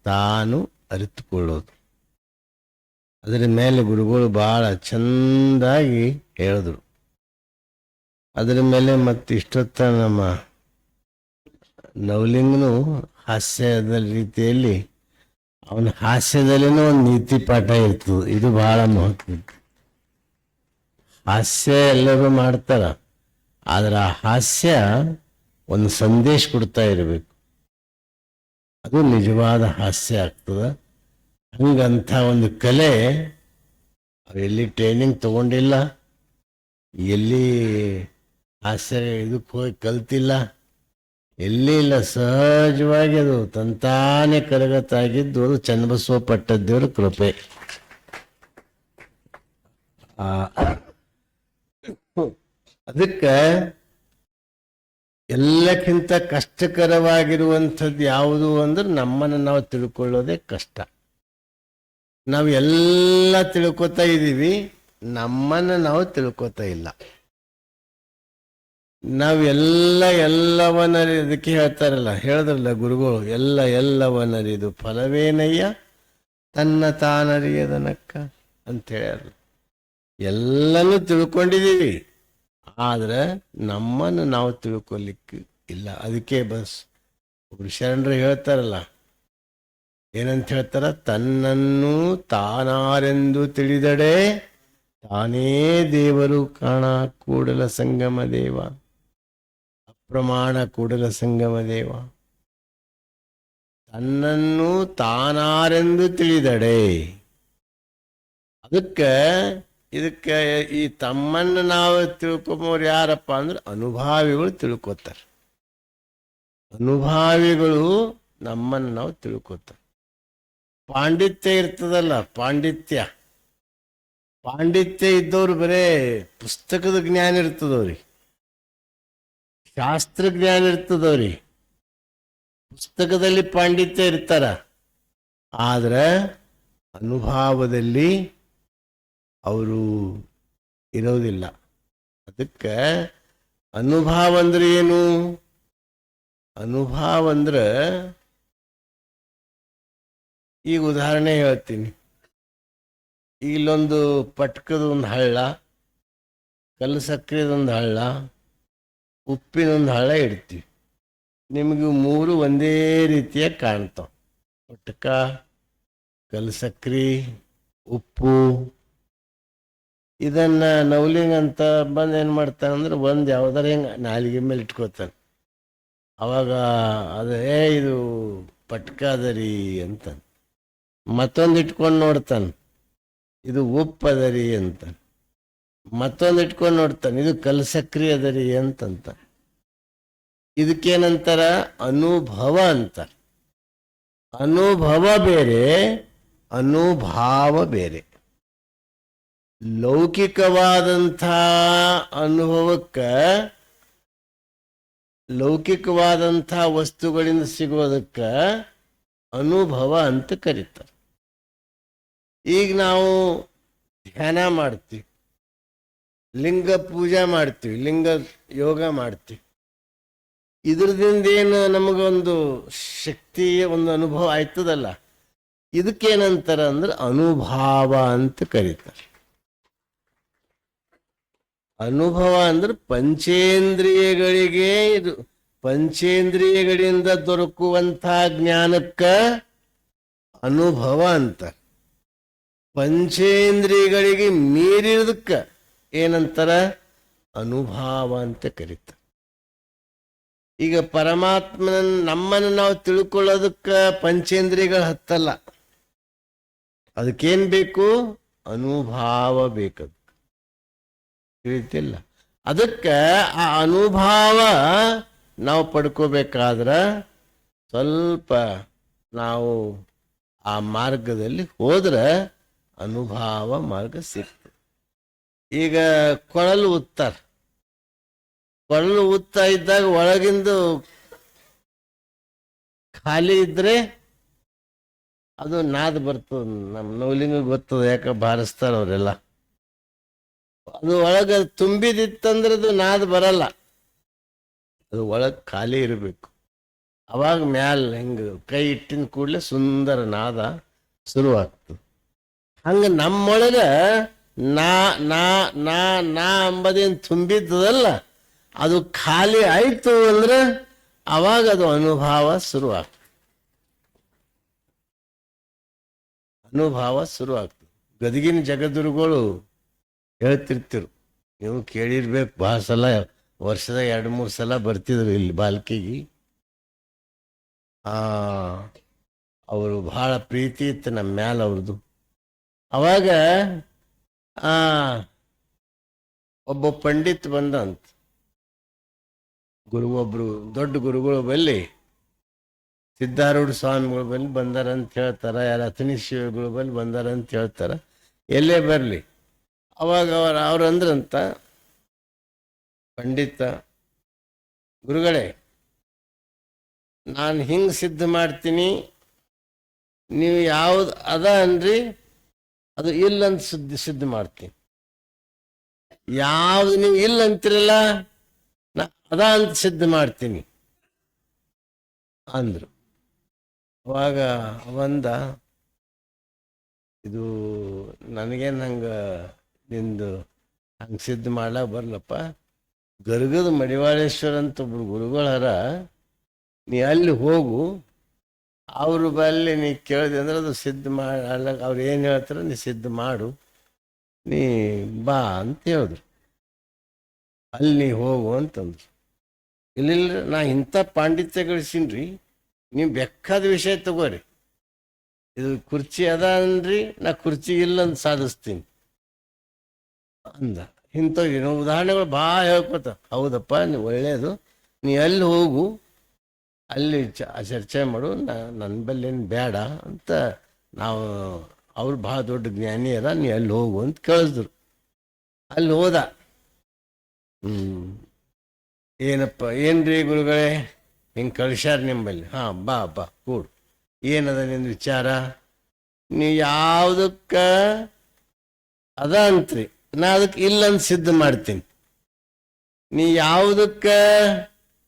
ತಾನು ಅರಿತುಕೊಳ್ಳೋದು. ಅದರ ಮೇಲೆ ಗುರುಗಳು ಬಹಳ ಚಂದಾಗಿ ಹೇಳಿದ್ರು. ಅದರ ಮೇಲೆ ಮತ್ತೆ ಇಷ್ಟೊತ್ತ ನಮ್ಮ ನವಲಿಂಗನು ಹಾಸ್ಯದ ರೀತಿಯಲ್ಲಿ ಅವನ ಹಾಸ್ಯದಲ್ಲಿನೂ ಒಂದು ನೀತಿ ಪಾಠ ಇರ್ತದೆ. ಇದು ಬಹಳ ಮಹತ್ವ. ಹಾಸ್ಯ ಎಲ್ಲರೂ ಮಾಡ್ತಾರ, ಆದ್ರೆ ಆ ಹಾಸ್ಯ ಒಂದು ಸಂದೇಶ ಕೊಡ್ತಾ ಇರಬೇಕು, ಅದು ನಿಜವಾದ ಹಾಸ್ಯ ಆಗ್ತದ. ಹಂಗಂಥ ಒಂದು ಕಲೆ ಎಲ್ಲಿ ಟ್ರೈನಿಂಗ್ ತಗೊಂಡಿಲ್ಲ, ಎಲ್ಲಿ ಹಾಸ್ಯ ಇದಕ್ಕೆ ಹೋಗಿ ಕಲ್ತಿಲ್ಲ, ಎಲ್ಲಿ ಇಲ್ಲ, ಸಹಜವಾಗಿ ಅದು ತಂತಾನೆ ಕರಗತಾಗಿದ್ದು ಅದು ಚನ್ನಬಸವ ಪಟ್ಟದೇವ್ರ ಕೃಪೆ. ಅದಕ್ಕೆ ಎಲ್ಲಕ್ಕಿಂತ ಕಷ್ಟಕರವಾಗಿರುವಂಥದ್ದು ಯಾವುದು ಅಂದ್ರೆ ನಮ್ಮನ್ನು ನಾವು ತಿಳ್ಕೊಳ್ಳೋದೇ ಕಷ್ಟ. ನಾವು ಎಲ್ಲ ತಿಳ್ಕೊತಾ ಇದ್ದೀವಿ, ನಮ್ಮನ್ನು ನಾವು ತಿಳ್ಕೊತಾ ಇಲ್ಲ. ನಾವು ಎಲ್ಲವನ್ನರಿ, ಅದಕ್ಕೆ ಹೇಳ್ತಾರಲ್ಲ, ಹೇಳಿದ್ರಲ್ಲ ಗುರುಗಳು, ಎಲ್ಲವನ್ನರಿದು ಫಲವೇನಯ್ಯ ತನ್ನ ತಾನರಿಯದನಕ್ಕ ಅಂತ ಹೇಳ್ಯಾರ. ಎಲ್ಲನೂ ತಿಳ್ಕೊಂಡಿದ್ದೀವಿ, ಆದ್ರೆ ನಮ್ಮನ್ನು ನಾವು ತಿಳ್ಕೊಲಿಕ್ಕೆ ಇಲ್ಲ. ಅದಕ್ಕೆ ಬಸ್ ಒಬ್ರು ಶರಣರು ಹೇಳ್ತಾರಲ್ಲ, ಏನಂತ ಹೇಳ್ತಾರ, ತನ್ನನ್ನು ತಾನಾರೆಂದು ತಿಳಿದಡೆ ತಾನೇ ದೇವರು ಕಾಣ ಕೂಡಲ ಸಂಗಮ ದೇವ, ಅಪ್ರಮಾಣ ಕೂಡಲ ಸಂಗಮ ದೇವ. ತನ್ನನ್ನು ತಾನಾರೆಂದು ತಿಳಿದಡೆ. ಇದಕ್ಕೆ ಈ ತಮ್ಮನ್ನು ನಾವು ತಿಳ್ಕೊಂಬೋರು ಯಾರಪ್ಪ ಅಂದ್ರೆ ಅನುಭಾವಿಗಳು ತಿಳ್ಕೊತಾರೆ. ಅನುಭಾವಿಗಳು ನಮ್ಮನ್ನು ನಾವು ತಿಳ್ಕೊತಾರೆ. ಪಾಂಡಿತ್ಯ ಇರ್ತದಲ್ಲ, ಪಾಂಡಿತ್ಯ ಪಾಂಡಿತ್ಯ ಇದ್ದವ್ರು ಬರೇ ಪುಸ್ತಕದ ಜ್ಞಾನ ಇರ್ತದವ್ರಿ, ಶಾಸ್ತ್ರ ಜ್ಞಾನ ಇರ್ತದವ್ರಿ, ಪುಸ್ತಕದಲ್ಲಿ ಪಾಂಡಿತ್ಯ ಇರ್ತಾರ, ಆದ್ರೆ ಅನುಭವದಲ್ಲಿ ಅವರು ಇರೋದಿಲ್ಲ. ಅದಕ್ಕೆ ಅನುಭವ ಅಂದ್ರೆ ಏನು? ಅನುಭವ ಅಂದ್ರೆ ಈಗ ಉದಾಹರಣೆ ಹೇಳ್ತೀನಿ. ಇಲ್ಲೊಂದು ಪಟ್ಕದ ಒಂದು ಹಳ್ಳ, ಕಲ್ಲು ಸಕ್ಕರೆದೊಂದು ಹಳ್ಳ, ಉಪ್ಪಿನೊಂದು ಹಳ್ಳ ಇಡ್ತೀವಿ. ನಿಮಗೆ ಮೂರು ಒಂದೇ ರೀತಿಯಾಗಿ ಕಾಣ್ತಾವ. ಪಟ್ಕ, ಕಲ್ಲು ಸಕ್ರೆ, ಉಪ್ಪು. ಇದನ್ನ ನವಲಿಂಗ್ ಅಂತ ಬಂದು ಏನು ಮಾಡ್ತಾನಂದ್ರೆ ಒಂದು ಯಾವ್ದಾರ ಹಿಂಗೆ ನಾಲಿಗೆ ಮೇಲೆ ಇಟ್ಕೋತಾನೆ. ಅವಾಗ ಅದು ಇದು ಪಟ್ಕ ಅದರಿ ಅಂತ. ಮತ್ತೊಂದು ಇಟ್ಕೊಂಡು ನೋಡ್ತಾನೆ, ಇದು ಉಪ್ಪು ಅದರಿ ಅಂತ. ಮತ್ತೊಂದು ಇಟ್ಕೊಂಡು ನೋಡ್ತಾನೆ, ಇದು ಕಲ್ಲು ಸಕ್ರೆ ಅದರಿ ಅಂತಂತ. ಇದಕ್ಕೇನಂತಾರ? ಅನುಭವ ಅಂತಾರೆ. ಅನುಭವ ಬೇರೆ, ಅನುಭಾವ ಬೇರೆ. ಲೌಕಿಕವಾದಂಥ ಅನುಭವಕ್ಕೆ, ಲೌಕಿಕವಾದಂಥ ವಸ್ತುಗಳಿಂದ ಸಿಗೋದಕ್ಕೆ ಅನುಭವ ಅಂತ ಕರೀತಾರೆ. ಈಗ ನಾವು ಧ್ಯಾನ ಮಾಡ್ತೀವಿ, ಲಿಂಗ ಪೂಜೆ ಮಾಡ್ತೀವಿ, ಲಿಂಗ ಯೋಗ ಮಾಡ್ತೀವಿ. ಇದ್ರದಿಂದ ಏನು ನಮಗೊಂದು ಶಕ್ತಿಯ ಒಂದು ಅನುಭವ ಆಯ್ತದಲ್ಲ, ಇದಕ್ಕೇನಂತಾರ ಅಂದ್ರೆ ಅನುಭವ ಅಂತ ಕರೀತಾರೆ. ಅನುಭವ ಅಂದ್ರೆ ಪಂಚೇಂದ್ರಿಯಗಳಿಗೆ, ಇದು ಪಂಚೇಂದ್ರಿಯಗಳಿಂದ ದೊರಕುವಂಥ ಜ್ಞಾನಕ್ಕ ಅನುಭವ ಅಂತ. ಪಂಚೇಂದ್ರಿಯಗಳಿಗೆ ಮೀರಿದಕ್ಕ ಏನಂತಾರ? ಅನುಭವ ಅಂತ ಕರೀತಾರೆ. ಈಗ ಪರಮಾತ್ಮನ ನಮ್ಮನ್ನು ನಾವು ತಿಳ್ಕೊಳ್ಳೋದಕ್ಕೆ ಪಂಚೇಂದ್ರಿಯಗಳು ಹತ್ತಲ್ಲ. ಅದಕ್ಕೇನ್ ಬೇಕು? ಅನುಭವ ಬೇಕದು, ತಿಳಿತಿಲ್ಲ. ಅದಕ್ಕೆ ಆ ಅನುಭವ ನಾವು ಪಡ್ಕೋಬೇಕಾದ್ರೆ ಸ್ವಲ್ಪ ನಾವು ಆ ಮಾರ್ಗದಲ್ಲಿ ಹೋದ್ರೆ ಅನುಭವ ಮಾರ್ಗ ಸಿಗ್ತದೆ. ಈಗ ಕೊಳಲು ಉತ್ತರ, ಕೊಳಲು ಊದ್ತಾ ಇದ್ದಾಗ ಒಳಗಿಂದು ಖಾಲಿ ಇದ್ರೆ ಅದು ನಾದ ಬರ್ತದ. ನಮ್ಮ ನವಲಿಂಗ ಗೊತ್ತದ, ಯಾಕೆ ಬಾರಿಸ್ತಾರ ಅವರೆಲ್ಲ. ಅದು ಒಳಗ ತುಂಬಿದಿತ್ತಂದ್ರೆ ಅದು ನಾದ ಬರಲ್ಲ, ಅದು ಒಳಗೆ ಖಾಲಿ ಇರಬೇಕು. ಅವಾಗ ಮ್ಯಾಲ ಹಿಂಗೆ ಕೈ ಇಟ್ಟಿನ ಕೂಡಲೇ ಸುಂದರ ನಾದ ಶುರುವಾಗ್ತದೆ. ಹಂಗೆ ನಮ್ಮೊಳಗೆ ನಾ ನಾ ನಾ ನಾ ಅಂಬದೇನು ತುಂಬಿದ್ದದಲ್ಲ, ಅದು ಖಾಲಿ ಆಯ್ತು ಅಂದ್ರೆ ಅವಾಗ ಅದು ಅನುಭವ ಶುರುವಾಗ್ತದೆ. ಅನುಭವ ಶುರುವಾಗ್ತದೆ. ಗದಗಿನ ಜಗದ್ಗುರುಗಳು ಹೇಳ್ತಿರ್ತಿರು, ನೀವು ಕೇಳಿರ್ಬೇಕು, ಭಾಳ ಸಲ, ವರ್ಷದ 2-3 ಸಲ ಬರ್ತಿದ್ರು ಇಲ್ಲಿ ಬಾಲ್ಕಿಗೆ. ಅವರು ಬಹಳ ಪ್ರೀತಿ ಇತ್ತು ನಮ್ಮ ಮ್ಯಾಲ ಅವ್ರದ್ದು. ಅವಾಗ ಒಬ್ಬ ಪಂಡಿತ್ ಬಂದಂತ, ಒಬ್ರು ದೊಡ್ಡ ಗುರುಗಳು ಬಲ್ಲಿ, ಸಿದ್ಧಾರೂಢ ಸ್ವಾಮಿಗಳು ಬಲ್ಲಿ ಬಂದಾರಂತ ಹೇಳ್ತಾರ, ಯಾರ ಅಥಣಿ ಶಿವಗಳು ಬಲ್ಲಿ ಬಂದಾರಂತ ಹೇಳ್ತಾರ, ಎಲ್ಲೇ ಬರಲಿ. ಅವಾಗ ಅವ್ರಂದ್ರಂತ, ಪಂಡಿತ ಗುರುಗಳೇ, ನಾನು ಹಿಂಗೆ ಸಿದ್ಧ ಮಾಡ್ತೀನಿ, ನೀವು ಯಾವ್ದು ಅದ ಅನ್ರಿ ಅದು ಇಲ್ಲಂತ ಸಿದ್ಧ ಮಾಡ್ತೀನಿ. ಯಾವ್ದು ನೀವು ಇಲ್ಲ ಅಂತಿರಲ್ಲ, ನಾ ಅದ ಅಂತ ಸಿದ್ಧ ಮಾಡ್ತೀನಿ ಅಂದ್ರು. ಅವಾಗ ಅವಂದ, ಇದು ನನಗೇನು ಹಂಗೆ ನಿಂದು ಹಂಗೆ ಸಿದ್ಧ ಮಾಡ್ಲಾಕ ಬರ್ಲಪ್ಪ, ಗರ್ಗದ ಮಡಿವಾಳೇಶ್ವರ ಅಂತ ಒಬ್ರು ಗುರುಗಳಾರ, ನೀ ಅಲ್ಲಿ ಹೋಗು, ಅವ್ರ ಬಲ್ಲಿ ನೀ ಕೇಳಿದೆ ಅಂದ್ರೆ ಅದು ಸಿದ್ಧ ಮಾಡಿ, ಅವ್ರು ಏನು ಹೇಳ್ತಾರ ನೀ ಸಿದ್ಧ ಮಾಡು, ನೀ ಬಾ ಅಂತ ಹೇಳಿದ್ರು. ಅಲ್ಲಿ ನೀ ಹೋಗು ಅಂತಂದ್ರು. ಇಲ್ಲ, ನಾ ಇಂಥ ಪಾಂಡಿತ್ಯ ಗಳಿಸೀನ್ರಿ, ನೀವು ಬೇಕಾದ ವಿಷಯ ತಗೋರಿ, ಇದು ಕುರ್ಚಿ ಅದ ಅನ್ರಿ, ನಾ ಕುರ್ಚಿ ಇಲ್ಲ ಅಂತ ಸಾಧಿಸ್ತೀನಿ ಅಂದ. ಇಂಥವು ಉದಾಹರಣೆಗಳು ಭಾಳ ಹೇಳ್ಕೊತ. ಹೌದಪ್ಪ, ನೀವು ಒಳ್ಳೆಯದು, ನೀ ಅಲ್ಲಿ ಹೋಗು, ಅಲ್ಲಿ ಚರ್ಚೆ ಮಾಡು, ನನ್ನ ಬಲ್ಲೇನು ಬೇಡ ಅಂತ ನಾವು ಅವ್ರು ಭಾಳ ದೊಡ್ಡ ಜ್ಞಾನಿ ಅದ, ನೀ ಅಲ್ಲಿ ಹೋಗು ಅಂತ ಕಳಿಸಿದ್ರು. ಅಲ್ಲಿ ಹೋದ. ಏನಪ್ಪ, ಏನ್ರಿ ಗುರುಗಳೇ ಹಿಂಗೆ ಕಳಿಸ್ಯಾರ ನಿಂಬಲ್ಲಿ? ಹಾಂ, ಬಾ ಬಾ ಕೂಡು. ಏನದ ನಿಂದು ವಿಚಾರ? ನೀವು ಯಾವುದಕ್ಕ ಅದ ಅಂತ್ರಿ, ನಾ ಅದಕ್ಕೆ ಇಲ್ಲಂತ ಸಿದ್ಧ ಮಾಡ್ತೀನಿ. ನೀ ಯಾವುದಕ್ಕ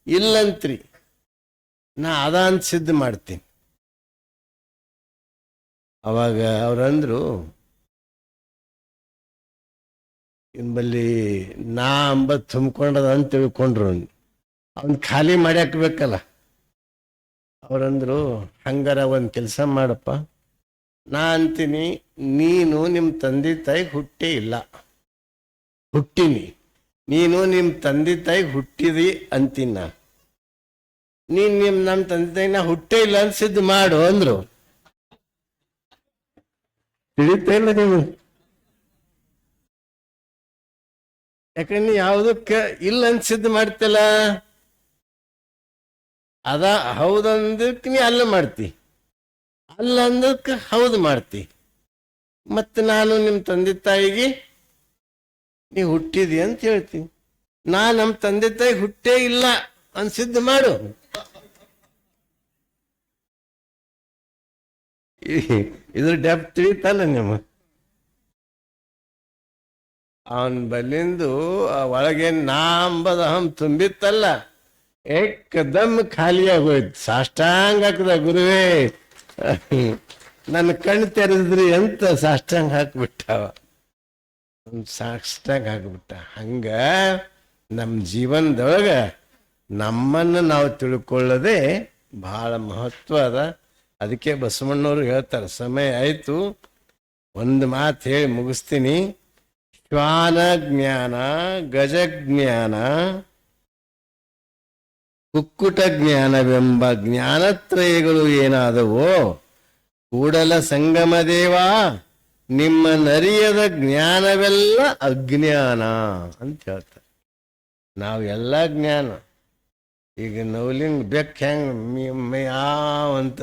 ಇಲ್ಲಂತ್ರಿ, ನಾ ಅದ ಅಂತ ಸಿದ್ಧ ಮಾಡ್ತೀನಿ. ಅವಾಗ ಅವ್ರಂದ್ರು, ನಿಂಬಲ್ಲಿ ನಾ ಅಂಬತ್ ತುಂಬಿಕೊಂಡದ ಅಂತ ತಿಳ್ಕೊಂಡ್ರು. ಅವನ್ ಖಾಲಿ ಮಾಡಿ ಹಾಕ್ಬೇಕಲ್ಲ. ಅವ್ರಂದ್ರು, ಹಂಗಾರ ಒಂದು ಕೆಲಸ ಮಾಡಪ್ಪ, ನಾ ಅಂತೀನಿ, ನೀನು ನಿಮ್ಮ ತಂದೆ ತಾಯಿ ಹುಟ್ಟೇ ಇಲ್ಲ, ಹುಟ್ಟಿನಿ. ನೀನು ನಿಮ್ಮ ತಂದೆ ತಾಯಿ ಹುಟ್ಟಿದಿ ಅಂತೀನಿ ನಾ. ನೀನು ನಮ್ಮ ತಂದೆ ತಾಯಿ ನಾ ಹುಟ್ಟೇ ಇಲ್ಲ ಅಂತ ಸಿದ್ಧ ಮಾಡು ಅಂದ್ರು. ತಿಳಿತಾ ಇಲ್ಲ ನೀವು? ಯಾಕಂದ್ರೆ ನೀ ಯಾವುದಕ್ಕೆ ಇಲ್ಲ ಅಂತ ಸಿದ್ಧ ಮಾಡ್ತಿಲ್ಲ, ಅದ ಹೌದಂದಕ್ಕೆ ನೀ ಅಲ್ಲ ಮಾಡ್ತಿ, ಅಲ್ಲ ಅಂದಕ್ಕೆ ಹೌದು ಮಾಡ್ತಿ. ಮತ್ತೆ ನಾನು ನಿಮ್ಮ ತಂದೆ ತಾಯಿಗೆ ನೀ ಹುಟ್ಟಿದಿ ಅಂತ ಹೇಳ್ತೀನಿ. ನಾ ನಮ್ಮ ತಂದೆ ತಾಯಿ ಹುಟ್ಟೇ ಇಲ್ಲ ಅಂತ ಸಿದ್ಧ ಮಾಡು. ಇದ್ರ ಡೆಪ್ ತಿಳಿತಲ್ಲ ನಿಮ್ಮ? ಅವನ್ ಬಲ್ಲಿಂದು ಒಳಗೆ ನಾ ಅಂಬದ ಅಹಂ ತುಂಬಿತ್ತಲ್ಲ, ಏಕದಮ್ ಖಾಲಿ ಆಗೋಯ್ತು. ಸಾಷ್ಟಾಂಗ ಹಾಕದ, ಗುರುವೇ ನನ್ನ ಕಣ್ಣು ತೆರೆದ್ರಿ ಅಂತ ಸಾಷ್ಟಾಂಗ ಹಾಕ್ಬಿಟ್ಟವ. ಸಾಷ್ಟಾಂಗ ಹಾಕ್ಬಿಟ್ಟ. ಹಂಗ ನಮ್ಮ ಜೀವನದೊಳಗ ನಮ್ಮನ್ನು ನಾವು ತಿಳ್ಕೊಳ್ಳೋದೇ ಬಹಳ ಮಹತ್ವ ಅದ. ಅದಕ್ಕೆ ಬಸವಣ್ಣವ್ರು ಹೇಳ್ತಾರೆ, ಸಮಯ ಆಯ್ತು, ಒಂದು ಮಾತು ಹೇಳಿ ಮುಗಿಸ್ತೀನಿ. ಶ್ವಾನ ಜ್ಞಾನ, ಗಜಜ್ಞಾನ, ಕುಕ್ಕುಟ ಜ್ಞಾನವೆಂಬ ಜ್ಞಾನತ್ರಯಗಳು ಏನಾದವೋ ಕೂಡಲ ಸಂಗಮ ದೇವ ನಿಮ್ಮ ನರಿಯದ ಜ್ಞಾನವೆಲ್ಲ ಅಜ್ಞಾನ ಅಂತ ಹೇಳ್ತಾರೆ. ನಾವು ಎಲ್ಲ ಜ್ಞಾನ. ಈಗ ನವಲಿಂಗ್ ಬೆಕ್ ಹೆಂಗ್ ಯಾವ ಅಂತ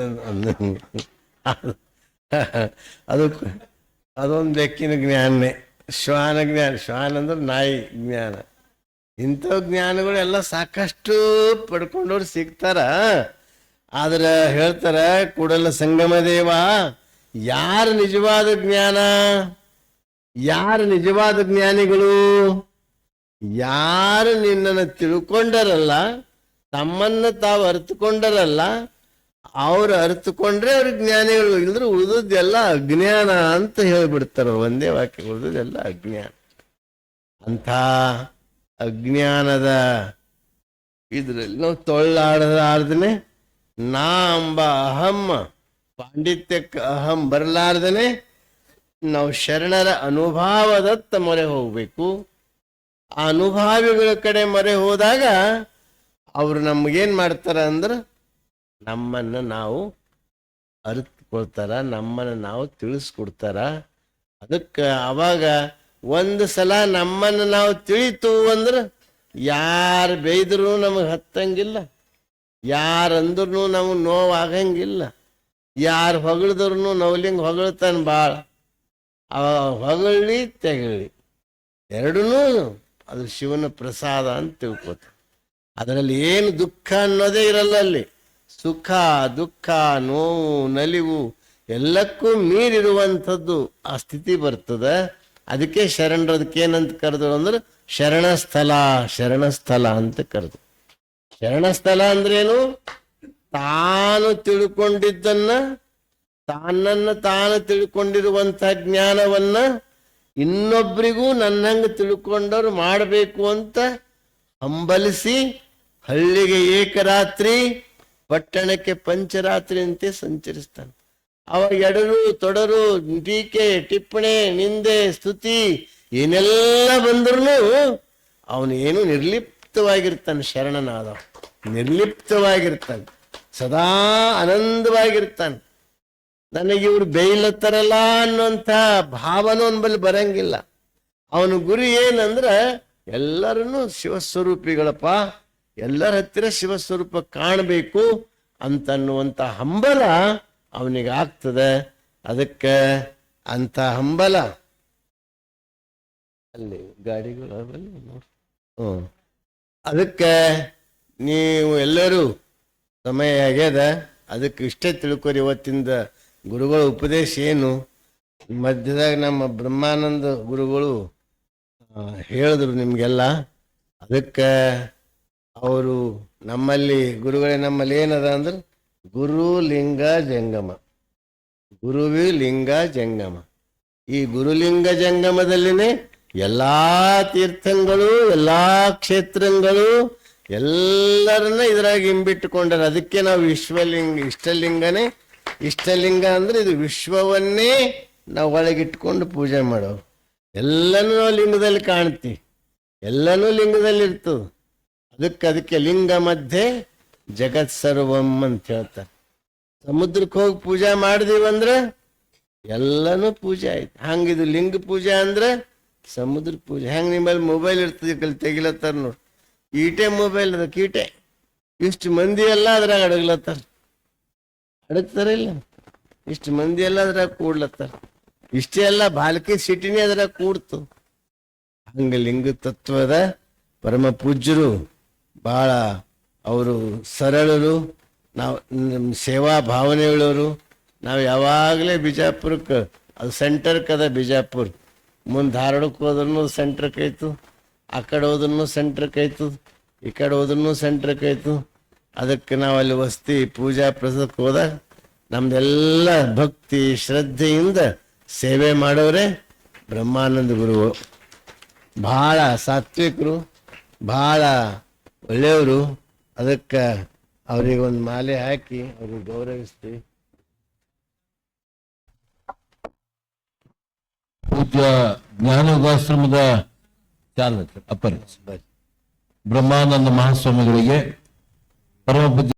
ಅದು ಅದೊಂದು ಬೆಕ್ಕಿನ ಜ್ಞಾನನೇ. ಶ್ವಾನ ಜ್ಞಾನ, ಶ್ವಾನ ಅಂದ್ರೆ ನಾಯಿ ಜ್ಞಾನ. ಇಂಥ ಜ್ಞಾನಗಳೆಲ್ಲ ಸಾಕಷ್ಟು ಪಡ್ಕೊಂಡವ್ರು ಸಿಗ್ತಾರ. ಆದ್ರೆ ಹೇಳ್ತಾರ, ಕೂಡಲ ಸಂಗಮ ದೇವ ಯಾರು ನಿಜವಾದ ಜ್ಞಾನ, ಯಾರು ನಿಜವಾದ ಜ್ಞಾನಿಗಳು, ಯಾರು ನಿನ್ನನ್ನು ತಿಳ್ಕೊಂಡರಲ್ಲ, ತಮ್ಮನ್ನ ತಾವು ಅರ್ಥಕೊಂಡರಲ್ಲ, ಅವ್ರು ಅರ್ಥಕೊಂಡ್ರೆ ಅವ್ರ ಜ್ಞಾನಿಗಳು. ಇಲ್ಲದ್ರೆ ಉಳಿದದ್ದೆಲ್ಲ ಅಜ್ಞಾನ ಅಂತ ಹೇಳ್ಬಿಡ್ತಾರ. ಒಂದೇ ವಾಕ್ಯ, ಉಳಿದದ್ದೆಲ್ಲ ಅಜ್ಞಾನ. ಅಂಥ ಅಜ್ಞಾನದ ಇದ್ರಲ್ಲಿ ನಾವು ತೊಳ್ಳಾಡಲಾರ್ದನೆ, ನಾ ಎಂಬ ಅಹಂ ಪಾಂಡಿತ್ಯಕ್ಕೆ ಅಹಂ ಬರಲಾರ್ದನೆ ನಾವು ಶರಣರ ಅನುಭವದತ್ತ ಮೊರೆ ಹೋಗ್ಬೇಕು. ಆ ಅನುಭಾವಿಗಳ ಕಡೆ ಮೊರೆ ಹೋದಾಗ ಅವರು ನಮಗೇನ್ ಮಾಡ್ತಾರ ಅಂದ್ರೆ, ನಮ್ಮನ್ನು ನಾವು ಅರಿತುಕೊಳ್ತಾರ, ನಮ್ಮನ್ನು ನಾವು ತಿಳಿಸ್ಕೊಡ್ತಾರ. ಅದಕ್ಕೆ ಅವಾಗ ಒಂದು ಸಲ ನಮ್ಮನ್ನು ನಾವು ತಿಳಿತು ಅಂದ್ರೆ ಯಾರು ಬೈದ್ರು ನಮಗೆ ಹತ್ತಂಗಿಲ್ಲ, ಯಾರಂದ್ರೂ ನಮಗೆ ನೋವಾಗಂಗಿಲ್ಲ, ಯಾರು ಹೊಗಳಿದ್ರು ನವಲಿಂಗ್ ಹೊಗಳ್ತಾನೆ ಭಾಳ. ಹೊಗಳಿ ತೆಗಳಿ ಎರಡೂ ಅದು ಶಿವನ ಪ್ರಸಾದ ಅಂತ ತಿಳ್ಕೊತ. ಅದರಲ್ಲಿ ಏನು ದುಃಖ ಅನ್ನೋದೇ ಇರಲ್ಲ. ಅಲ್ಲಿ ಸುಖ, ದುಃಖ, ನೋವು, ನಲಿವು ಎಲ್ಲಕ್ಕೂ ಮೀರಿರುವಂಥದ್ದು ಆ ಸ್ಥಿತಿ ಬರ್ತದೆ. ಅದಕ್ಕೆ ಶರಣರದಕ್ಕೆ ಏನಂತ ಕರೆದ್ರು ಅಂದ್ರೆ ಶರಣಸ್ಥಳ, ಶರಣಸ್ಥಳ ಅಂತ ಕರೆದು. ಶರಣಸ್ಥಳ ಅಂದ್ರೇನು? ತಾನು ತಿಳ್ಕೊಂಡಿದ್ದನ್ನ, ತಾನನ್ನು ತಾನು ತಿಳ್ಕೊಂಡಿರುವಂಥ ಜ್ಞಾನವನ್ನ ಇನ್ನೊಬ್ಬರಿಗೂ ನನ್ನಂಗ ತಿಳ್ಕೊಂಡವ್ರು ಮಾಡಬೇಕು ಅಂತ ಹಂಬಲಿಸಿ, ಹಳ್ಳಿಗೆ ಏಕರಾತ್ರಿ, ಪಟ್ಟಣಕ್ಕೆ ಪಂಚರಾತ್ರಿ ಅಂತೆ ಸಂಚರಿಸ್ತಾನೆ. ಅವಾಗ ಎಡರು ತೊಡರು, ಟೀಕೆ, ಟಿಪ್ಪಣೆ, ನಿಂದೆ, ಸ್ತುತಿ ಏನೆಲ್ಲ ಬಂದ್ರೂ ಅವನು ಏನು ನಿರ್ಲಿಪ್ತವಾಗಿರ್ತಾನೆ. ಶರಣನಾದ ನಿರ್ಲಿಪ್ತವಾಗಿರ್ತಾನೆ, ಸದಾ ಆನಂದವಾಗಿರ್ತಾನೆ. ನನಗೆ ಇವ್ರು ಬೇಯ್ಲತ್ತಾರಲ್ಲ ಅನ್ನೋಂಥ ಭಾವನೂ ಅವನ ಬಳಿ ಬರಂಗಿಲ್ಲ. ಅವನ ಗುರಿ ಏನಂದ್ರೆ ಎಲ್ಲರನ್ನೂ ಶಿವಸ್ವರೂಪಿಗಳಪ್ಪ, ಎಲ್ಲರ ಹತ್ತಿರ ಶಿವಸ್ವರೂಪ ಕಾಣಬೇಕು ಅಂತನ್ನುವಂಥ ಹಂಬಲ ಅವನಿಗೆ ಆಗ್ತದೆ. ಅದಕ್ಕೆ ಅಂತ ಹಂಬಲ ಅಲ್ಲಿ ಗಾಡಿಗಳು ಅವಲ್ಲ ನೋಡಿ. ಅದಕ್ಕೆ ನೀವು ಎಲ್ಲರೂ ಸಮಯ ಆಗ್ಯದ. ಅದಕ್ಕೆ ಇಷ್ಟೇ ತಿಳ್ಕೊರಿ. ಇವತ್ತಿಂದ ಗುರುಗಳ ಉಪದೇಶ ಏನು. ಮಧ್ಯದಾಗ ನಮ್ಮ ಬ್ರಹ್ಮಾನಂದ ಗುರುಗಳು ಹೇಳಿದ್ರು ನಿಮಗೆಲ್ಲ. ಅದಕ್ಕೆ ಅವರು ನಮ್ಮಲ್ಲಿ ಗುರುಗಳೇ ನಮ್ಮಲ್ಲಿ ಏನದ ಅಂದ್ರೆ ಗುರು ಲಿಂಗ ಜಂಗಮ, ಗುರುವಿ ಲಿಂಗ ಜಂಗಮ. ಈ ಗುರುಲಿಂಗ ಜಂಗಮದಲ್ಲಿನೇ ಎಲ್ಲಾ ತೀರ್ಥಗಳು, ಎಲ್ಲಾ ಕ್ಷೇತ್ರಗಳು ಎಲ್ಲರನ್ನ ಇದ್ರಾಗ ಹಿಂಬಿಟ್ಟುಕೊಂಡಾರ. ಅದಕ್ಕೆ ನಾವು ವಿಶ್ವಲಿಂಗ, ಇಷ್ಟಲಿಂಗನೇ. ಇಷ್ಟಲಿಂಗ ಅಂದ್ರೆ ಇದು ವಿಶ್ವವನ್ನೇ ನಾವು ಒಳಗಿಟ್ಕೊಂಡು ಪೂಜೆ ಮಾಡೋರು. ಎಲ್ಲನೂ ನಾವು ಲಿಂಗದಲ್ಲಿ ಕಾಣ್ತೀವಿ, ಎಲ್ಲನೂ ಲಿಂಗದಲ್ಲಿ ಇರ್ತದೆ. ಅದಕ್ಕೆ ಲಿಂಗ ಮಧ್ಯೆ ಜಗತ್ ಸರ್ವಂ ಅಂತ ಹೇಳ್ತಾರೆ. ಸಮುದ್ರಕ್ಕೆ ಹೋಗಿ ಪೂಜೆ ಮಾಡಿದೀವಂದ್ರೆ ಎಲ್ಲನೂ ಪೂಜೆ ಆಯ್ತು. ಹಂಗಿದು ಲಿಂಗ ಪೂಜೆ ಅಂದ್ರೆ ಸಮುದ್ರ ಪೂಜೆ. ಹೆಂಗೆ ನಿಮ್ಮಲ್ಲಿ ಮೊಬೈಲ್ ಇರ್ತದೆ, ಕಲ್ ತೆಗಿಲತ್ತಾರ ನೋಡಿ. ಈಟೆ ಮೊಬೈಲ್ ಅದ ಕೀಟೆ. ಇಷ್ಟು ಮಂದಿ ಎಲ್ಲ ಅದ್ರಾಗ ಅಡಗ್ಲತ್ತಾರ, ಅಡಗ್ತಾರಿಲ್ಲ. ಇಷ್ಟು ಮಂದಿ ಎಲ್ಲ ಅದ್ರಾಗ ಕೂಡ್ಲತ್ತಾರ. ಇಷ್ಟೇ ಎಲ್ಲ ಬಾಲ್ಕಿ ಸಿಟಿನೇ ಅದ್ರಾಗ ಕೂಡ್ತು. ಹಂಗ ಲಿಂಗ ತತ್ವದ ಪರಮ ಪೂಜ್ಯರು, ಬಹಳ ಅವರು ಸರಳರು. ನಾವು ಸೇವಾ ಭಾವನೆ ಉಳ್ಳವರು. ನಾವು ಯಾವಾಗಲೇ ಬಿಜಾಪುರಕ್ಕೆ, ಅದು ಸೆಂಟರ್ಕ್ಕೆ ಅದ ಬಿಜಾಪುರ. ಮುಂದೆ ಧಾರವಾಡಕ್ಕೆ ಹೋದ್ರೂ ಸೆಂಟ್ರಕ್ಕೆ ಆಯ್ತು, ಆ ಕಡೆ ಹೋದ್ರೂ ಸೆಂಟ್ರಕ್ಕೆ ಆಯ್ತು, ಈ ಕಡೆ ಹೋದ್ರೂ ಸೆಂಟ್ರಕ್ಕೆ ಆಯ್ತು. ಅದಕ್ಕೆ ನಾವು ಅಲ್ಲಿ ವಸ್ತಿ ಪೂಜಾ ಪ್ರಸಾದಕ್ಕೆ ಹೋದಾಗ ನಮ್ದೆಲ್ಲ ಭಕ್ತಿ ಶ್ರದ್ಧೆಯಿಂದ ಸೇವೆ ಮಾಡೋರೆ ಬ್ರಹ್ಮಾನಂದ ಗುರುಗಳು. ಭಾಳ ಸಾತ್ವಿಕರು, ಭಾಳ ಒಳ್ಳೆಯವರು. ಅದಕ್ಕೆ ಅವ್ರಿಗೆ ಒಂದು ಮಾಲೆ ಹಾಕಿ ಅವ್ರಿಗೆ ಗೌರವಿಸ್ತೀವಿ. ಪೂಜ್ಯ ಜ್ಞಾನೋಗಾಶ್ರಮದ ಚಾಲಕ ಅಪ್ಪರ ಬ್ರಹ್ಮಾನಂದ ಮಹಾಸ್ವಾಮಿಗಳಿಗೆ ಪರಮ ಪೂಜ್ಯ